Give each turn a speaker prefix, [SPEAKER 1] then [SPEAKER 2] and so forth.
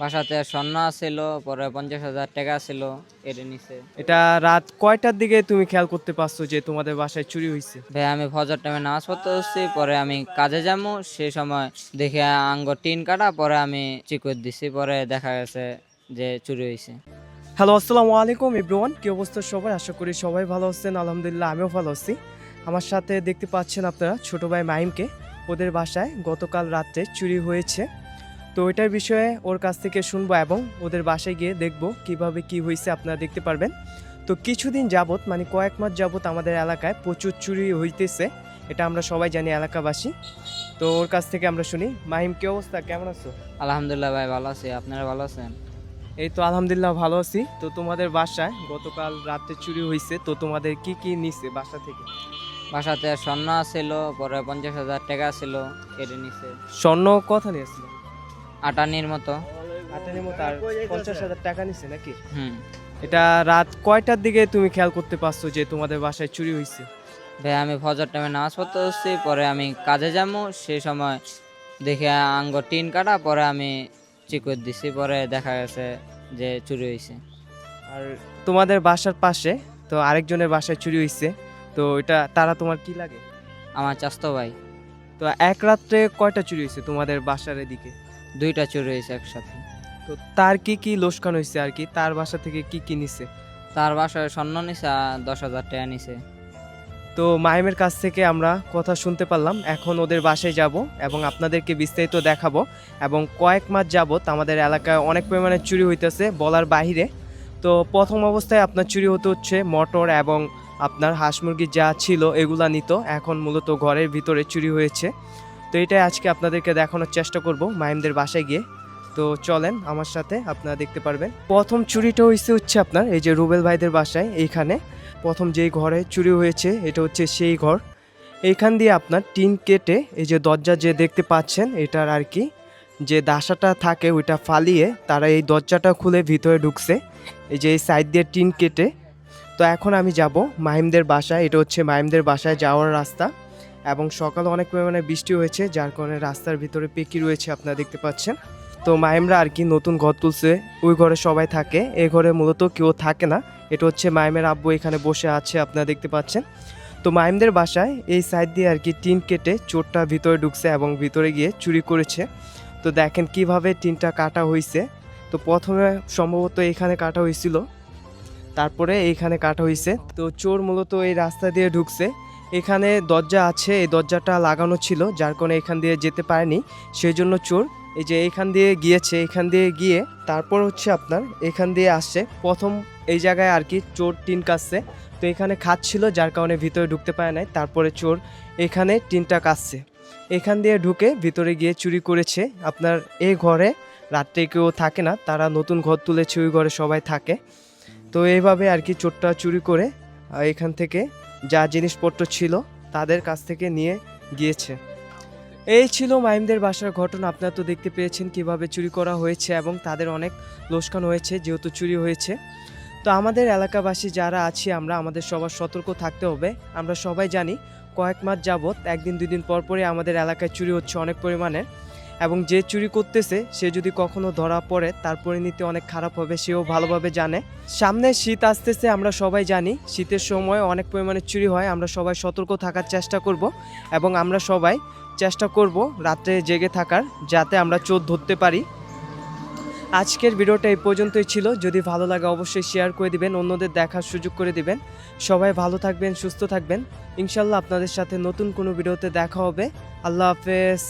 [SPEAKER 1] বাসাতে স্বর্ণ আছিল, পরে 50,000 টাকা ছিল, এটা নিছে।
[SPEAKER 2] এটা রাত কয়টার দিকে তুমি খেয়াল করতে পারছো যে তোমাদের বাসায় চুরি হয়েছে?
[SPEAKER 1] ভাই আমি ফজর টাইমে নামাজ পড়তে হচ্ছি, পরে আমি কাজে যাবো, সেই সময় দেখে আঙ্গ টিন কাটা, পরে আমি চিকুর দিছি, পরে দেখা গেছে যে চুরি হয়েছে।
[SPEAKER 2] হ্যালো, আসসালামু আলাইকুম এভরিওয়ান। কি অবস্থা সবার? আশা করি সবাই ভালো আছেন। আলহামদুলিল্লাহ আমিও ভালো আছি। আমার সাথে দেখতে পাচ্ছেন আপনারা ছোট ভাই মাহিমকে। ওদের বাসায় গতকাল রাত্রে চুরি হয়েছে। তো ওইটার বিষয়ে ওর কাছ থেকে শুনবো এবং ওদের বাসায় গিয়ে দেখবো কিভাবে কি হয়েছে, আপনারা দেখতে পারবেন। তো কিছুদিন যাবত মানে কয়েক মাস যাবত আমাদের এলাকায় প্রচুর চুরি হইতেছে, এটা আমরা সবাই জানি এলাকাবাসী। তো ওর কাছ থেকে আমরা শুনি। মাহিম, কি অবস্থা, কেমন আছো?
[SPEAKER 1] আলহামদুলিল্লাহ ভাই ভালো আছি, আপনারা ভালো আছেন?
[SPEAKER 2] এই তো আলহামদুলিল্লাহ ভালো আছি। তো তোমাদের বাসায় গতকাল রাতে চুরি হয়েছে, তো তোমাদের কি কি নিছে বাসা থেকে?
[SPEAKER 1] বাসাতে স্বর্ণ আছিল, পরে 50,000 টাকা ছিল, এটা নিছে।
[SPEAKER 2] স্বর্ণ কথা নিয়েছিল?
[SPEAKER 1] আটানির মতো।
[SPEAKER 2] 18 মতো। আর 50,000 টাকা নিছে নাকি?
[SPEAKER 1] হুম।
[SPEAKER 2] এটা রাত কয়টার দিকে তুমি খেয়াল করতে পারছো যে তোমাদের বাসায় চুরি হয়েছে?
[SPEAKER 1] ভাই আমি ফজর টাইমে নামাজ পড়তে হচ্ছি, পরে আমি কাজে যাবো, সেই সময় দেখে আঙ্গ টিন কাটা, পরে আমি চিকুর দিছি, পরে দেখা গেছে যে চুরি হয়েছে।
[SPEAKER 2] আর তোমাদের বাসার পাশে তো আরেকজনের বাসায় চুরি হয়েছে, তো এটা তারা তোমার কি লাগে?
[SPEAKER 1] আমার চাস্তো ভাই।
[SPEAKER 2] তো এক রাত্রে কয়টা চুরি হয়েছে তোমাদের বাসার এদিকে?
[SPEAKER 1] 2টা চুরি হয়েছে একসাথে।
[SPEAKER 2] তো তার কি কি লোকসান হয়েছে আর কি, তার বাসা থেকে কি কি নিছে?
[SPEAKER 1] তার বাসায় স্বর্ণ নিছে আর 10,000 টাকা নিছে।
[SPEAKER 2] তো মাহিমের কাছ থেকে আমরা কথা শুনতে পারলাম। এখন ওদের বাসায় যাব এবং আপনাদেরকে বিস্তারিত দেখাবো। এবং কয়েক মাস যাবত আমাদের এলাকায় অনেক পরিমাণে চুরি হইতেছে বলার বাহিরে। তো প্রথম অবস্থায় আপনার চুরি হতে হচ্ছে মটর এবং আপনার হাঁস মুরগি যা ছিল এগুলা নিত, এখন মূলত ঘরের ভিতরে চুরি হয়েছে। তো এটাই আজকে আপনাদেরকে দেখানোর চেষ্টা করব মাহিমদের বাসায় গিয়ে। তো চলেন আমার সাথে, আপনারা দেখতে পারবেন। প্রথম চুরিটা হচ্ছে আপনার এই যে রুবেল ভাইদের বাসায়। এইখানে প্রথম যেই ঘরে চুরি হয়েছে এটা হচ্ছে সেই ঘর। এইখান দিয়ে আপনার টিন কেটে এই যে দরজা যে দেখতে পাচ্ছেন এটার আর কি যে দাসাটা থাকে ওইটা ফালিয়ে তারা এই দরজাটা খুলে ভিতরে ঢুকছে, এই যে এই সাইড দিয়ে টিন কেটে। তো এখন আমি যাব মাহিমদের বাসায়। এটা হচ্ছে মাহিমদের বাসায় যাওয়ার রাস্তা এবং সকালে অনেক পরিমাণে বৃষ্টি হয়েছে, যার কারণে রাস্তার ভিতরে পেকি রয়েছে, আপনারা দেখতে পাচ্ছেন। তো মাহিমরা আর কি নতুন ঘর তুলছে, ওই ঘরে সবাই থাকে, এই ঘরে মূলত কেউ থাকে না। এটা হচ্ছে মাহিমের আব্বু এখানে বসে আছে, আপনারা দেখতে পাচ্ছেন। তো মাহিমদের বাসায় এই সাইড দিয়ে আর কি টিন কেটে চোরটা ভিতরে ঢুকছে এবং ভিতরে গিয়ে চুরি করেছে। তো দেখেন কিভাবে টিনটা কাটা হয়েছে। তো প্রথমে সম্ভবত এখানে কাটা হয়েছিল, তারপরে এইখানে কাটা হয়েছে। তো চোর মূলত এই রাস্তা দিয়ে ঢুকছে। এখানে দরজা আছে, এই দরজাটা লাগানো ছিল, যার কারণে এখান দিয়ে যেতে পারেনি, সেই জন্য চোর এই যে এইখান দিয়ে গিয়েছে। এখান দিয়ে গিয়ে তারপর হচ্ছে আপনার এখান দিয়ে আসছে। প্রথম এই জায়গায় আর কি চোর টিন কাটছে, তো এখানে খাত ছিল যার কারণে ভিতরে ঢুকতে পারে নাই। তারপরে চোর এখানে টিনটা কাটছে, এখান দিয়ে ঢুকে ভিতরে গিয়ে চুরি করেছে। আপনার এই ঘরে রাত্রে কেউ থাকে না, তারা নতুন ঘর তুলেছে, ওই ঘরে সবাই থাকে। তো এইভাবে আর কি চোরটা চুরি করে এখান থেকে যা জিনিসপত্র ছিল তাদের কাছ থেকে নিয়ে গিয়েছে। এই ছিল মাহিমদের বাসার ঘটনা। আপনারা তো দেখতে পেয়েছেন কিভাবে চুরি করা হয়েছে এবং তাদের অনেক লোকসান হয়েছে যেহেতু চুরি হয়েছে। তো আমাদের এলাকাবাসী যারা আছি আমরা, আমাদের সবার সতর্ক থাকতে হবে। আমরা সবাই জানি কয়েক মাস যাবত একদিন দুই দিন পর পরই আমাদের এলাকায় চুরি হচ্ছে অনেক পরিমাণে, এবং যে চুরি করতেছে সে যদি কখনো ধরা পড়ে তার পরিণতি অনেক খারাপ হবে, সেও ভালোভাবে জানে। সামনে শীত আসতেছে, আমরা সবাই জানি শীতের সময় অনেক পরিমাণে চুরি হয়। আমরা সবাই সতর্ক থাকার চেষ্টা করব এবং আমরা সবাই চেষ্টা করব রাত্রে জেগে থাকার, যাতে আমরা চোর ধরতে পারি। আজকের ভিডিওটা এই পর্যন্তই ছিল। যদি ভালো লাগে অবশ্যই শেয়ার করে দিবেন, অন্যদের দেখার সুযোগ করে দিবেন। সবাই ভালো থাকবেন, সুস্থ থাকবেন। ইনশাল্লাহ আপনাদের সাথে নতুন কোনো ভিডিওতে দেখা হবে। আল্লাহ হাফেজ।